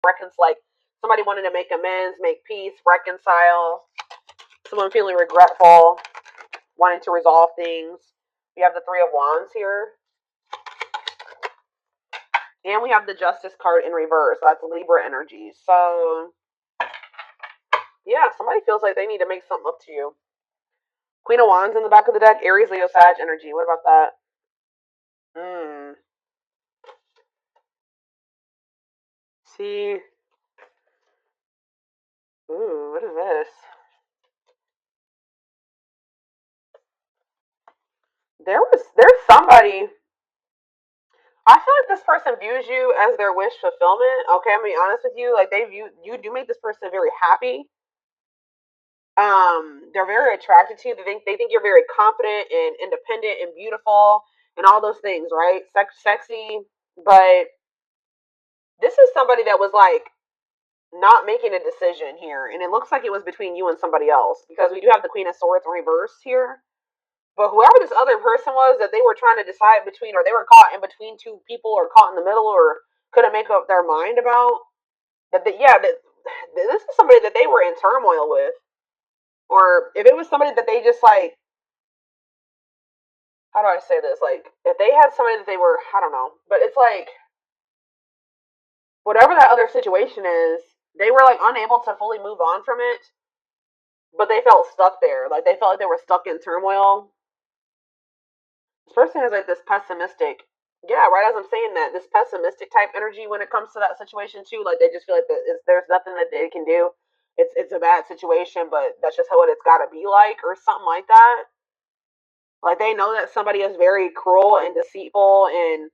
like somebody wanting to make amends, make peace, reconcile. Someone feeling regretful, wanting to resolve things. We have the Three of Wands here. And we have the Justice card in reverse. That's Libra energy. So, yeah, somebody feels like they need to make something up to you. Queen of Wands in the back of the deck. Aries, Leo, Sag energy. What about that? See. Ooh, what is this? There's somebody. I feel like this person views you as their wish fulfillment. Okay, I'm gonna be honest with you. Like you do make this person very happy. They're very attracted to you. They think you're very confident and independent and beautiful and all those things, right? Sexy, but this is somebody that was like not making a decision here, and it looks like it was between you and somebody else because we do have the Queen of Swords reversed here. But whoever this other person was that they were trying to decide between, or they were caught in between two people, or caught in the middle, or couldn't make up their mind about, this is somebody that they were in turmoil with, or if it was somebody that they just like, how do I say this? Like, if they had somebody that they were, I don't know, but it's like, whatever that other situation is, they were like unable to fully move on from it, but they felt stuck there. Like, they felt like they were stuck in turmoil. This person has like this pessimistic, yeah, right as I'm saying that, this pessimistic type energy when it comes to that situation too. Like, they just feel like there's nothing that they can do. It's a bad situation, but that's just how it's got to be like, or something like that. Like, they know that somebody is very cruel and deceitful and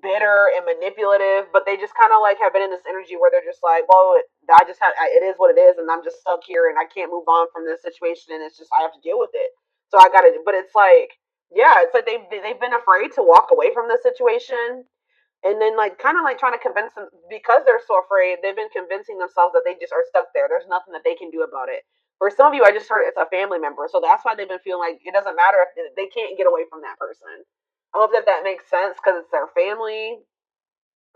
bitter and manipulative, but they just kind of like have been in this energy where they're just like, well, it is what it is, and I'm just stuck here, and I can't move on from this situation, and it's just I have to deal with it. So I got to, but it's like, yeah, it's like they've been afraid to walk away from this situation, and then like kind of like trying to convince them because they're so afraid. They've been convincing themselves that they just are stuck there. There's nothing that they can do about it. For some of you, I just heard it's a family member, so that's why they've been feeling like it doesn't matter if they can't get away from that person. I hope that makes sense because it's their family.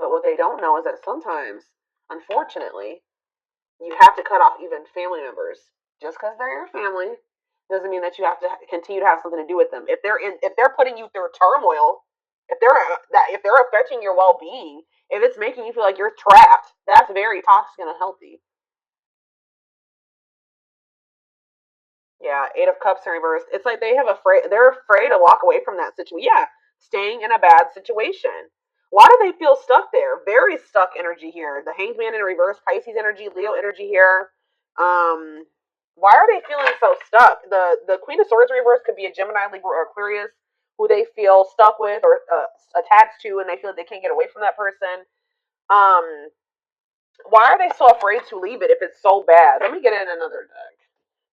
But what they don't know is that sometimes, unfortunately, you have to cut off even family members. Just because they're your family doesn't mean that you have to continue to have something to do with them. If they're putting you through turmoil, if they're affecting your well being, if it's making you feel like you're trapped, that's very toxic and unhealthy. Yeah, Eight of Cups in reverse. It's like they're afraid to walk away from that situation. Yeah, staying in a bad situation. Why do they feel stuck there? Very stuck energy here. The Hanged Man in reverse, Pisces energy, Leo energy here. Um, why are they feeling so stuck? The Queen of Swords in reverse could be a Gemini, Libra, or Aquarius who they feel stuck with or attached to, and they feel like they can't get away from that person. Um, why are they so afraid to leave it if it's so bad? Let me get in another deck.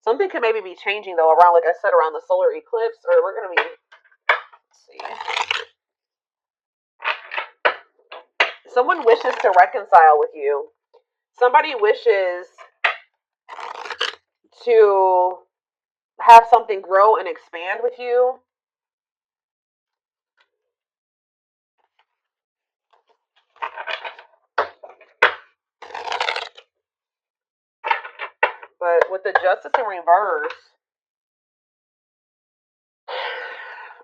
Something could maybe be changing though around, like I said, around the solar eclipse, or we're gonna be. Let's see. Someone wishes to reconcile with you. Somebody wishes to have something grow and expand with you. But with the Justice in reverse,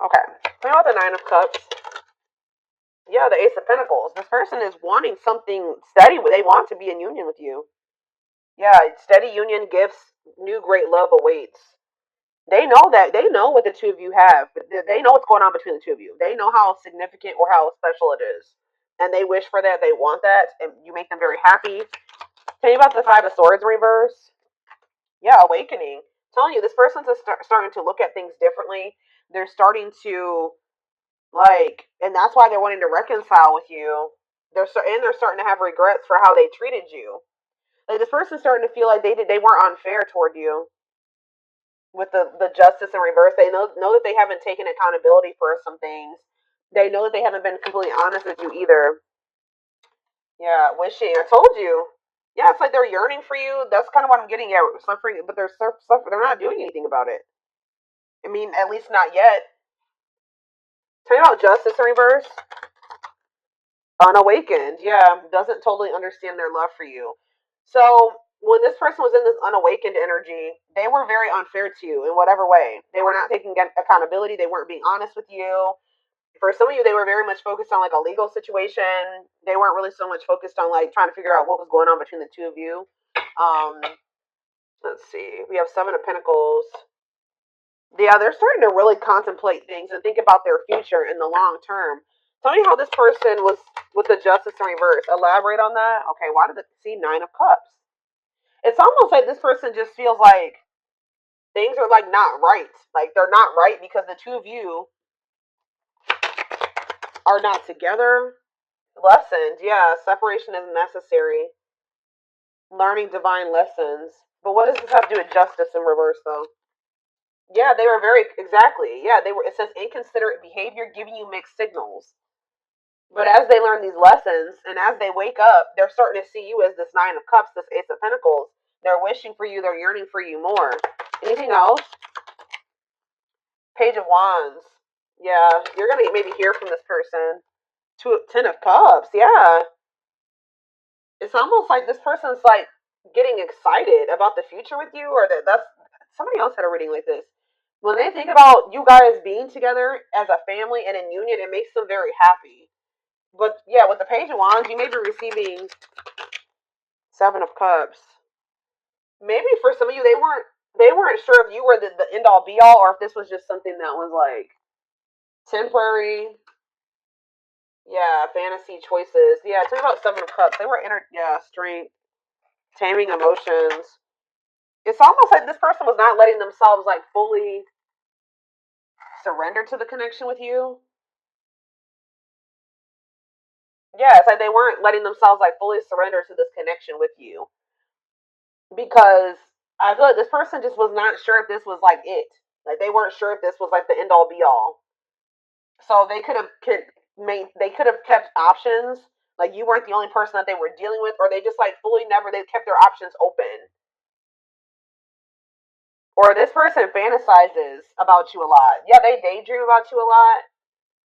okay. Think about the Nine of Cups. Yeah, the Ace of Pentacles. This person is wanting something steady. They want to be in union with you. Yeah, steady union, gifts, new great love awaits. They know that. They know what the two of you have. They know what's going on between the two of you. They know how significant or how special it is. And they wish for that. They want that. And you make them very happy. Tell you about the Five of Swords reverse. Yeah, awakening. I'm telling you, this person's starting to look at things differently. They're starting to, like, and that's why they're wanting to reconcile with you. They're starting to have regrets for how they treated you. Like, this person's starting to feel like they weren't unfair toward you with the justice in reverse. They know that they haven't taken accountability for some things. They know that they haven't been completely honest with you either. Yeah, wishing. I told you. Yeah, it's like they're yearning for you. That's kind of what I'm getting at. Suffering, but they're not doing anything about it. I mean, at least not yet. Tell you about justice in reverse. Unawakened, yeah, doesn't totally understand their love for you. So when this person was in this unawakened energy, they were very unfair to you in whatever way. They were not taking accountability. They weren't being honest with you. For some of you, they were very much focused on like a legal situation. They weren't really so much focused on like trying to figure out what was going on between the two of you. Um, let's see. We have Seven of Pentacles. Yeah, they're starting to really contemplate things and think about their future in the long term. Tell me how this person was with the Justice in reverse. Elaborate on that. Okay, why did it see Nine of Cups? It's almost like this person just feels like things are like not right. Like they're not right because the two of you are not together. Lessons, yeah, separation is necessary. Learning divine lessons. But what does this have to do with justice in reverse though? Yeah, they were very exactly. Yeah, they were. It says inconsiderate behavior, giving you mixed signals. But as they learn these lessons and as they wake up, they're starting to see you as this Nine of Cups, this Ace of Pentacles. They're wishing for you. They're yearning for you more. Anything else? Page of Wands. Yeah, you're gonna maybe hear from this person. Ten of Cups. Yeah, it's almost like this person's like getting excited about the future with you, or that's somebody else had a reading like this. When they think about you guys being together as a family and in union, it makes them very happy. But yeah, with the Page of Wands, you may be receiving Seven of Cups. Maybe for some of you, they weren't sure if you were the end all be all, or if this was just something that was like temporary. Yeah, fantasy choices. Yeah, tell me about Seven of Cups. They were strength, taming emotions. It's almost like this person was not letting themselves like fully surrender to the connection with you. Yeah, it's like they weren't letting themselves like fully surrender to this connection with you because I feel like this person just was not sure if this was like it. Like they weren't sure if this was like the end all be all. So they could have kept options. Like you weren't the only person that they were dealing with, or they just like fully never they kept their options open. Or this person fantasizes about you a lot. Yeah, they daydream about you a lot.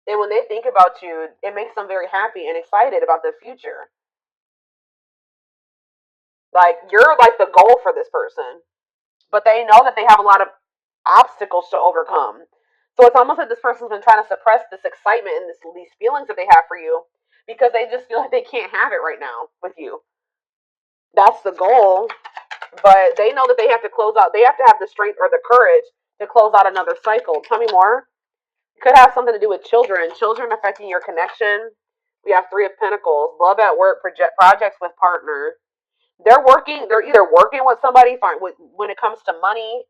And when they think about you, it makes them very happy and excited about the future. Like you're like the goal for this person, but they know that they have a lot of obstacles to overcome. So it's almost like this person's been trying to suppress this excitement and these feelings that they have for you because they just feel like they can't have it right now with you. That's the goal, but they know that they have to close out. They have to have the strength or the courage to close out another cycle. Tell me more. Could have something to do with children. Children affecting your connection. We have Three of Pentacles. Love at work. Projects with partner. They're working. They're either working with somebody when it comes to money,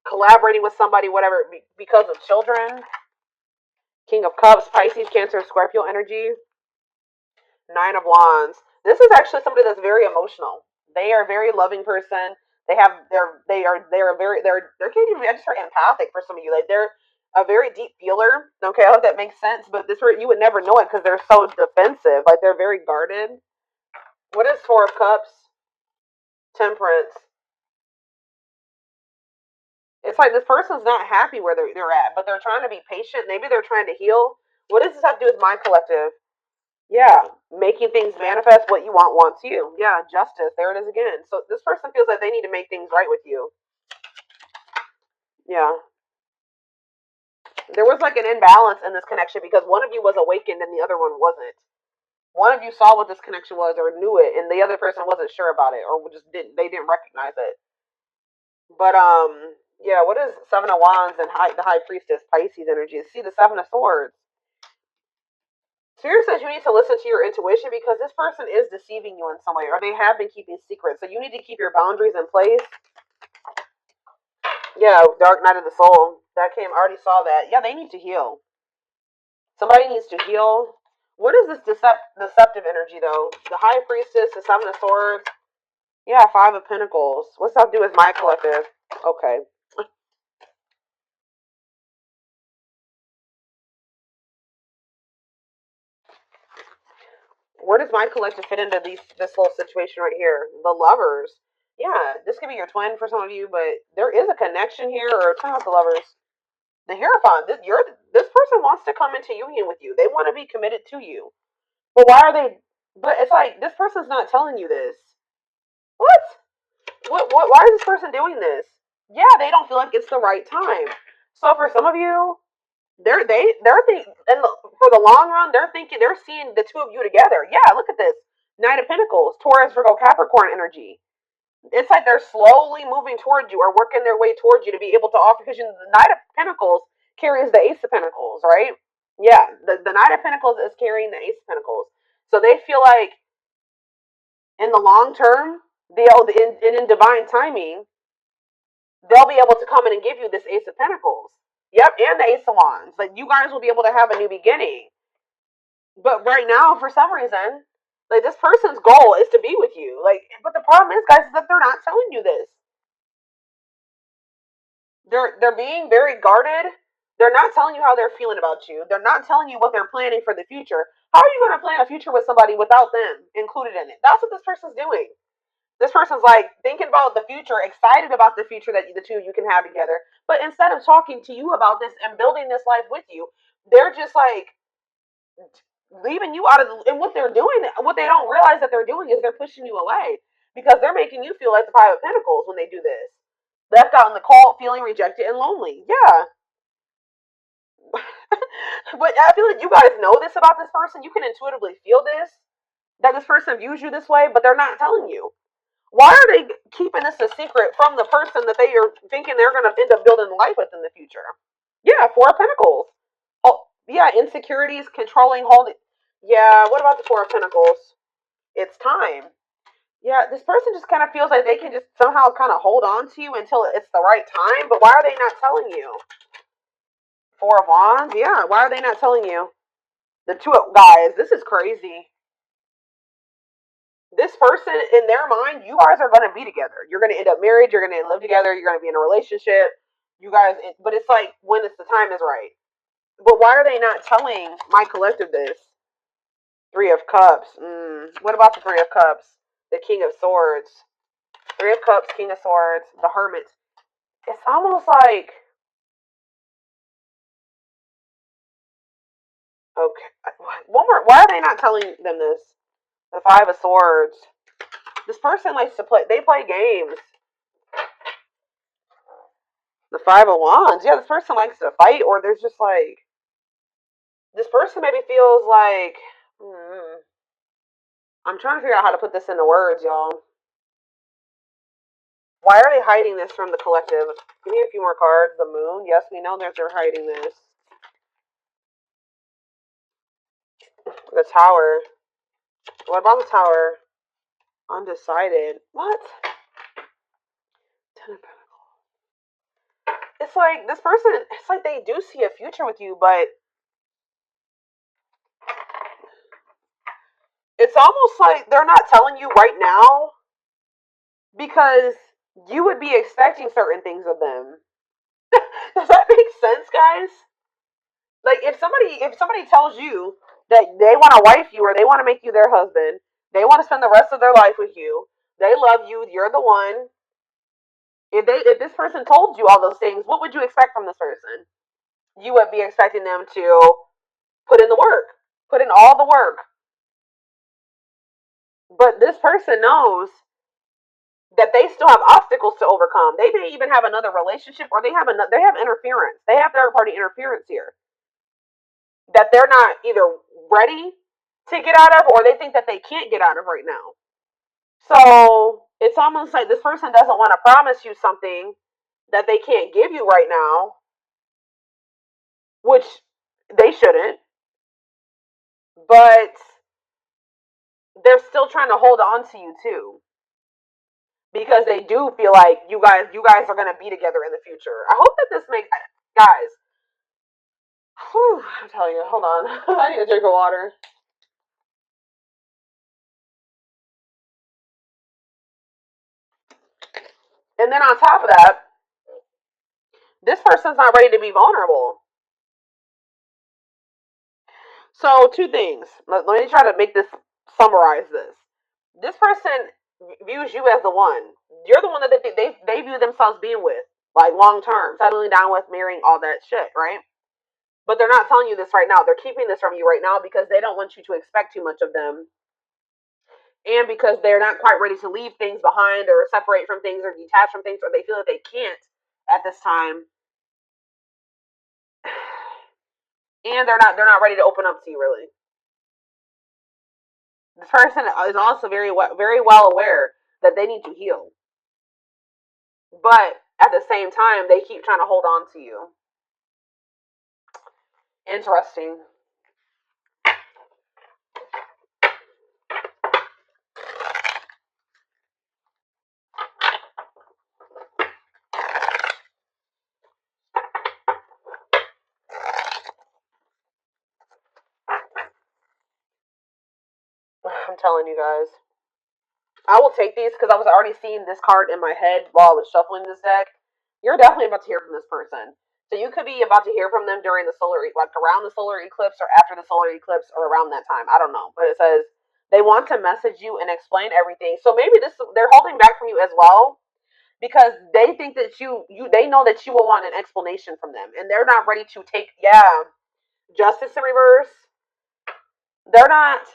collaborating with somebody, whatever, because of children. King of Cups, Pisces, Cancer, Scorpio energy. Nine of Wands. This is actually somebody that's very emotional. They are a very loving person. They're can't even register empathic for some of you. Like they're a very deep feeler. Okay, I hope that makes sense. But this you would never know it because they're so defensive. Like they're very guarded. What is Four of Cups? Temperance. It's like this person's not happy where they're at, but they're trying to be patient. Maybe they're trying to heal. What does this have to do with my collective? Yeah, making things manifest what you want wants you. Yeah, justice. There it is again. So this person feels like they need to make things right with you. Yeah. There was like an imbalance in this connection because one of you was awakened and the other one wasn't. One of you saw what this connection was or knew it, and the other person wasn't sure about it or just didn't recognize it. But yeah, what is Seven of Wands and the High Priestess Pisces energy? See the Seven of Swords. Spirit says you need to listen to your intuition because this person is deceiving you in some way, or they have been keeping secrets. So you need to keep your boundaries in place. Yeah, Dark Night of the Soul. That came. I already saw that. Yeah, they need to heal. Somebody needs to heal. What is this deceptive energy though? The High Priestess, the Seven of Swords. Yeah, Five of Pentacles. What's that do with my collective? Okay. Where does my collective fit into this whole situation right here? The Lovers. Yeah, this could be your twin for some of you, but there is a connection here. Or talk about the Lovers. The Hierophant. This person wants to come into union with you. They want to be committed to you. But why are they? But it's like this person's not telling you this. What? What? Why is this person doing this? Yeah, they don't feel like it's the right time. So for some of you, they're thinking, and for the long run, they're seeing the two of you together. Yeah, look at this Knight of Pentacles, Taurus, Virgo, Capricorn energy. It's like they're slowly moving towards you or working their way towards you to be able to offer. Because the Knight of Pentacles carries the Ace of Pentacles, right? Yeah, the Knight of Pentacles is carrying the Ace of Pentacles. So they feel like in the long term, in divine timing, they'll be able to come in and give you this Ace of Pentacles. Yep, and the Ace of Wands. Like you guys will be able to have a new beginning. But right now, for some reason, like this person's goal is to be with you. Like, but the problem is, guys, is that they're not telling you this. They're being very guarded. They're not telling you how they're feeling about you. They're not telling you what they're planning for the future. How are you going to plan a future with somebody without them included in it? That's what this person's doing. This person's like thinking about the future, excited about the future that the two of you can have together. But instead of talking to you about this and building this life with you, they're just like leaving you out of and what they're doing. What they don't realize that they're doing is they're pushing you away because they're making you feel like the Five of Pentacles when they do this. Left out in the cold, feeling rejected and lonely. Yeah. But I feel like you guys know this about this person. You can intuitively feel this, that this person views you this way, but they're not telling you. Why are they keeping this a secret from the person that they are thinking they're going to end up building life with in the future? Yeah, Four of Pentacles. Oh, yeah, insecurities, controlling, holding. Yeah, what about the Four of Pentacles? It's time. Yeah, this person just kind of feels like they can just somehow kind of hold on to you until it's the right time, but why are they not telling you? Four of Wands? Yeah, why are they not telling you? The two of guys, this is crazy. This person, in their mind, you guys are going to be together. You're going to end up married. You're going to live together. You're going to be in a relationship. You guys, but it's like when it's the time is right. But why are they not telling my collective this? Three of Cups. What about the Three of Cups? The King of Swords. Three of Cups, King of Swords, the Hermit. It's almost like, okay, one more. Why are they not telling them this? The Five of Swords. This person likes to play. They play games. The Five of Wands. Yeah, this person likes to fight, or there's just like this person maybe feels like. I'm trying to figure out how to put this into words, y'all. Why are they hiding this from the collective? Give me a few more cards. The Moon. Yes, we know that they're hiding this. The Tower. What about the Tower? Undecided. What? Ten of Pentacles. It's like this person. It's like they do see a future with you, but it's almost like they're not telling you right now because you would be expecting certain things of them. Does that make sense, guys? Like if somebody tells you that they want to wife you or they want to make you their husband, they want to spend the rest of their life with you, they love you, you're the one. If this person told you all those things, what would you expect from this person? You would be expecting them to put in the work, put in all the work. But this person knows that they still have obstacles to overcome. They may even have another relationship, or they have interference. They have third party interference here that they're not either ready to get out of, or they think that they can't get out of right now. So it's almost like this person doesn't want to promise you something that they can't give you right now, which they shouldn't, but they're still trying to hold on to you too, because they do feel like you guys are going to be together in the future. I hope that this makes guys. Whew, I'm telling you, hold on. I need a drink of water. And then on top of that, this person's not ready to be vulnerable. So two things. Let me try to make this summarize this. This person views you as the one. You're the one that they view themselves being with, like long term, settling down with, marrying, all that shit, right? But they're not telling you this right now. They're keeping this from you right now because they don't want you to expect too much of them. And because they're not quite ready to leave things behind or separate from things or detach from things, or they feel that they can't at this time. And they're not ready to open up to you really. This person is also very well aware that they need to heal. But at the same time, they keep trying to hold on to you. Interesting. I'm telling you guys. I will take these because I was already seeing this card in my head while I was shuffling this deck. You're definitely about to hear from this person. So you could be about to hear from them during the like around the solar eclipse or after the solar eclipse or around that time. I don't know. But it says they want to message you and explain everything. So maybe they're holding back from you as well because they think that they know that you will want an explanation from them and they're not ready to take justice in reverse. They're not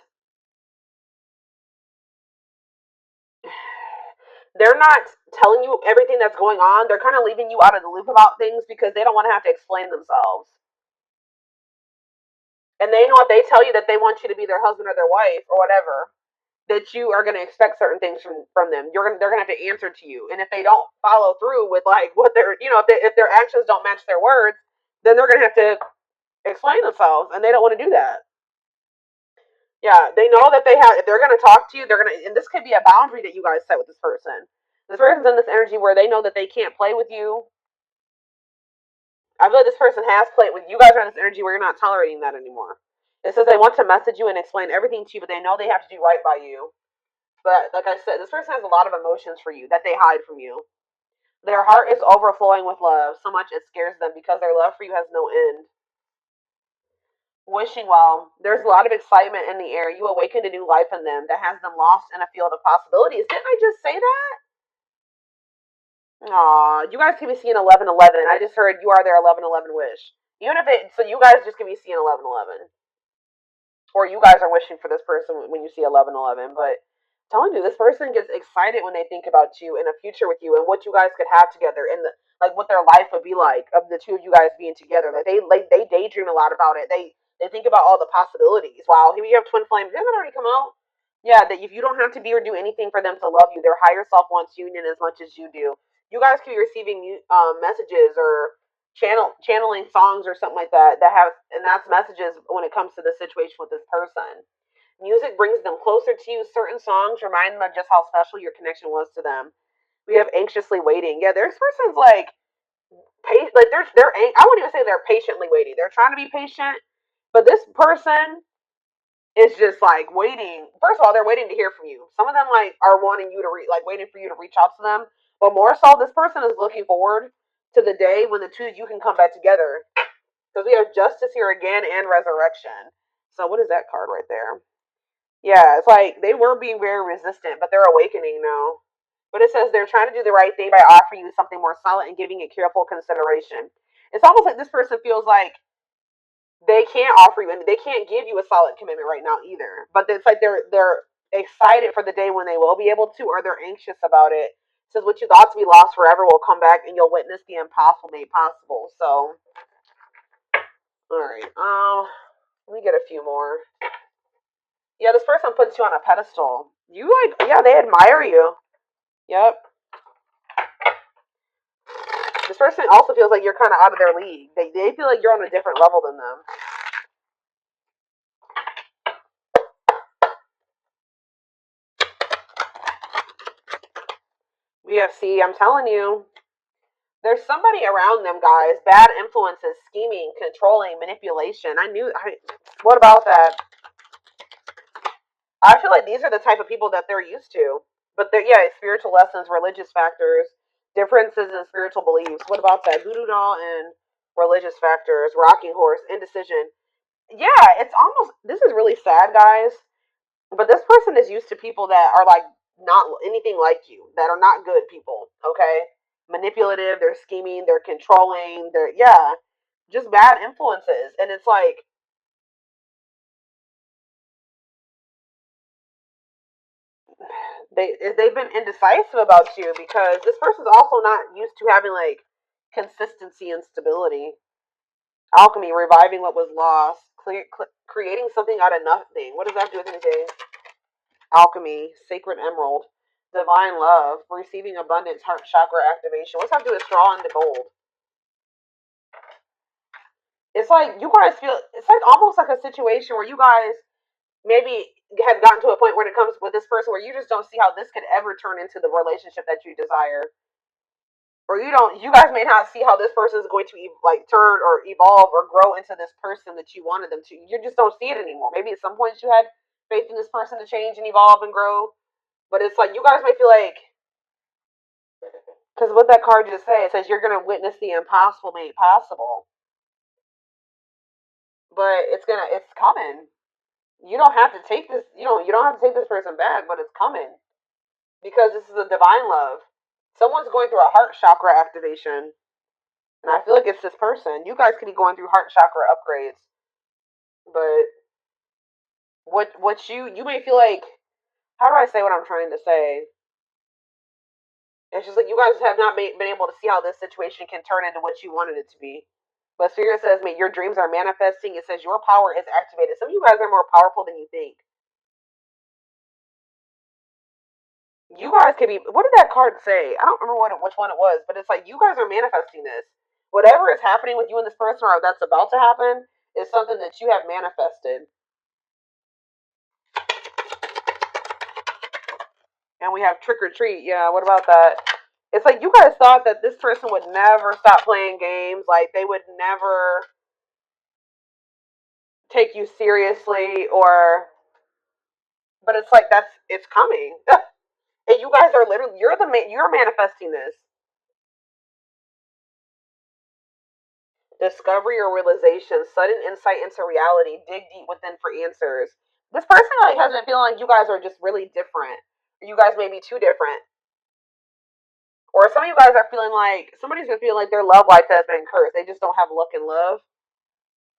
they're not telling you everything that's going on. They're kind of leaving you out of the loop about things because they don't want to have to explain themselves. And they know if they tell you that they want you to be their husband or their wife or whatever, that you are going to expect certain things from them. They're going to have to answer to you. And if they don't follow through with like what they're, if their actions don't match their words, then they're going to have to explain themselves, and they don't want to do that. Yeah, they know that if they're going to talk to you, they're going to, and this could be a boundary that you guys set with this person. This person's in this energy where they know that they can't play with you. I feel like this person has played with you guys are in this energy where you're not tolerating that anymore. It says they want to message you and explain everything to you, but they know they have to do right by you. But like I said, this person has a lot of emotions for you that they hide from you. Their heart is overflowing with love, so much it scares them because their love for you has no end. Wishing well. There's a lot of excitement in the air. You awakened a new life in them that has them lost in a field of possibilities. Didn't I just say that? Aw, you guys can be seeing 1111. I just heard you are their 1111 wish. Even if so you guys just can be seeing 1111. Or you guys are wishing for this person when you see 1111. But I'm telling you, this person gets excited when they think about you in a future with you and what you guys could have together and like what their life would be like of the two of you guys being together. They daydream a lot about it. They think about all the possibilities. Wow, here we have twin flames. Didn't that already come out? Yeah, that if you don't have to be or do anything for them to love you, their higher self wants union as much as you do. You guys could be receiving messages or channeling songs or something like that and that's messages when it comes to the situation with this person. Music brings them closer to you. Certain songs remind them of just how special your connection was to them. We have anxiously waiting. Yeah, this person's like like I wouldn't even say they're patiently waiting. They're trying to be patient, but this person is just like waiting. First of all, they're waiting to hear from you. Some of them like are wanting you to like waiting for you to reach out to them, but more so, this person is looking forward to the day when the two of you can come back together. Because we have justice here again and resurrection. So what is that card right there? Yeah, it's like they were being very resistant, but they're awakening now. But it says they're trying to do the right thing by offering you something more solid and giving it careful consideration. It's almost like this person feels like they can't offer you, and they can't give you a solid commitment right now either. But it's like they're excited for the day when they will be able to, or they're anxious about it. It says what you thought to be lost forever will come back, and you'll witness the impossible made possible. So, all right, let me get a few more. Yeah, this person puts you on a pedestal. You like, yeah, they admire you. Yep. This person also feels like you're kind of out of their league. They feel like you're on a different level than them. Yeah, see, I'm telling you. There's somebody around them, guys. Bad influences, scheming, controlling, manipulation. What about that? I feel like these are the type of people that they're used to. But yeah, spiritual lessons, religious factors, differences in spiritual beliefs. What about that? Voodoo doll and religious factors, rocking horse, indecision. Yeah, it's almost, this is really sad, guys. But this person is used to people that are like not anything like you, that are not good people, okay? Manipulative, they're scheming, they're controlling, yeah. just bad influences. And it's like, they've been indecisive about you because this person's also not used to having like consistency and stability. Alchemy, reviving what was lost, creating something out of nothing. What does that do with anything? Alchemy, sacred emerald, divine love, receiving abundance, heart chakra activation. What's that do with straw into gold? It's like you guys feel, it's like almost like a situation where you guys maybe have gotten to a point when it comes with this person where you just don't see how this could ever turn into the relationship that you desire. Or you guys may not see how this person is going to like turn or evolve or grow into this person that you wanted them to. You just don't see it anymore. Maybe at some point you had faith in this person to change and evolve and grow, but it's like you guys may feel like, because what that card just says, it says you're going to witness the impossible made possible, but it's coming. You don't have to take this. You don't have to take this person back, but it's coming because this is a divine love. Someone's going through a heart chakra activation. And I feel like it's this person. You guys could be going through heart chakra upgrades. But what you may feel like, how do I say what I'm trying to say? It's just like you guys have not been able to see how this situation can turn into what you wanted it to be. But Spirit says, your dreams are manifesting. It says your power is activated. Some of you guys are more powerful than you think. You guys could be. What did that card say? I don't remember which one it was, but it's like you guys are manifesting this. Whatever is happening with you and this person, or that's about to happen, is something that you have manifested. And we have trick or treat. Yeah, what about that? It's like you guys thought that this person would never stop playing games. Like they would never take you seriously, or. But it's like it's coming. And you guys are literally you're manifesting this. Discovery or realization, sudden insight into reality, dig deep within for answers. This person like has been feeling like you guys are just really different. You guys may be too different. Or some of you guys are feeling like somebody's been feeling like their love life has been cursed. They just don't have luck in love.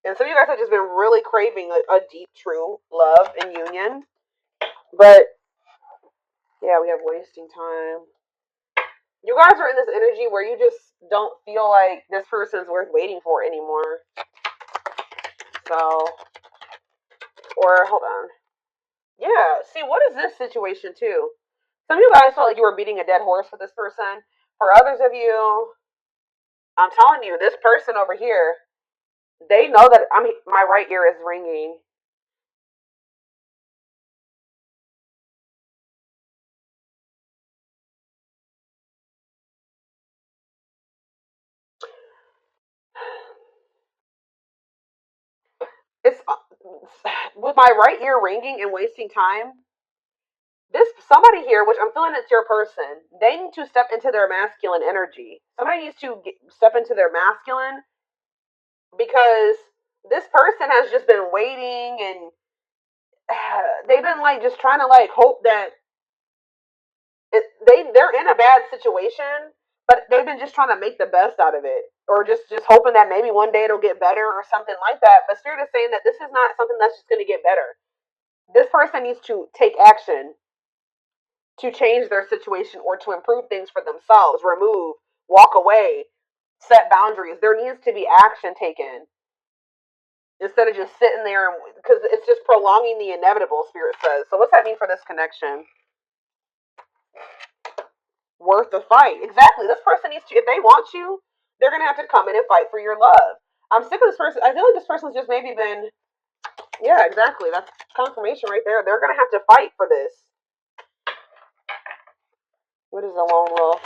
And some of you guys have just been really craving a deep, true love and union. But yeah, we have wasting time. You guys are in this energy where you just don't feel like this person's worth waiting for anymore. So, or hold on. Yeah, see, what is this situation too? Some of you guys felt like you were beating a dead horse with this person. For others of you, I'm telling you, this person over here, they know that my right ear is ringing. It's with my right ear ringing and wasting time. This somebody here, which I'm feeling it's your person, they need to step into their masculine energy. Somebody needs to step into their masculine because this person has just been waiting and they've been like just trying to like hope that they're in a bad situation, but they've been just trying to make the best out of it, or just hoping that maybe one day it'll get better or something like that. But Spirit is saying that this is not something that's just going to get better. This person needs to take action to change their situation or to improve things for themselves, remove, walk away, set boundaries. There needs to be action taken instead of just sitting there, because it's just prolonging the inevitable, Spirit says. So what's that mean for this connection? Worth the fight. Exactly. This person needs to, if they want you, they're going to have to come in and fight for your love. I'm sick of this person. I feel like this person's just maybe been, yeah, exactly. That's confirmation right there. They're going to have to fight for this. What is the lone wolf?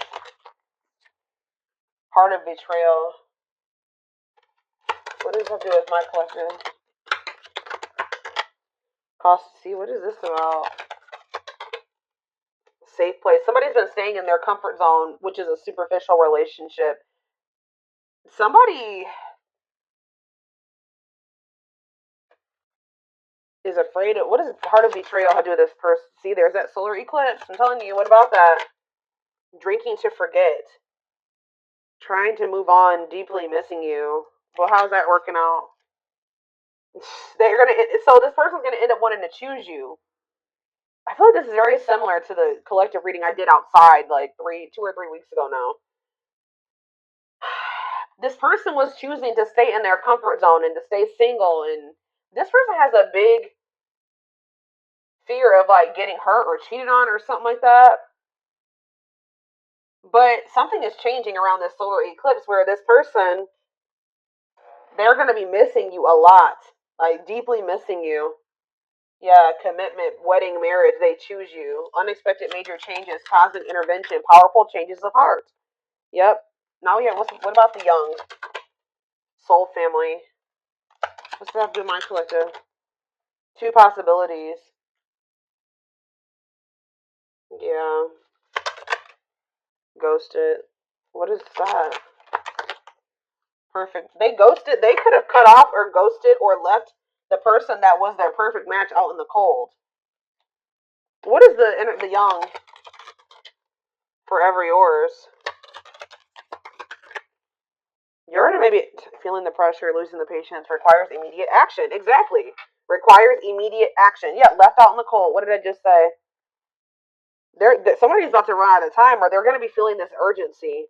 Heart of betrayal. What does that do with my question? Cost. See, what is this about? Safe place. Somebody's been staying in their comfort zone, which is a superficial relationship. Somebody is afraid of, what does heart of betrayal have to do with this person? See, there's that solar eclipse. I'm telling you, what about that? Drinking to forget. Trying to move on, deeply missing you. Well, how's that working out? They're gonna. So this person's gonna end up wanting to choose you. I feel like this is very similar to the collective reading I did outside like 2 or 3 weeks ago now. This person was choosing to stay in their comfort zone and to stay single, and this person has a big fear of like getting hurt or cheated on or something like that. But something is changing around this solar eclipse where this person, they're going to be missing you a lot, like deeply missing you. Yeah, commitment, wedding, marriage, they choose you. Unexpected major changes, cosmic intervention, powerful changes of heart. Yep. Now, yeah, what about the young soul family? What's that do, my collective? Two possibilities. Yeah. Ghosted. What is that? Perfect. They ghosted. They could have cut off or ghosted or left the person that was their perfect match out in the cold. What is the young? Forever yours. You're maybe feeling the pressure, losing the patience, requires immediate action. Exactly. Requires immediate action. Yeah, left out in the cold. What did I just say? Somebody's about to run out of time, or they're going to be feeling this urgency.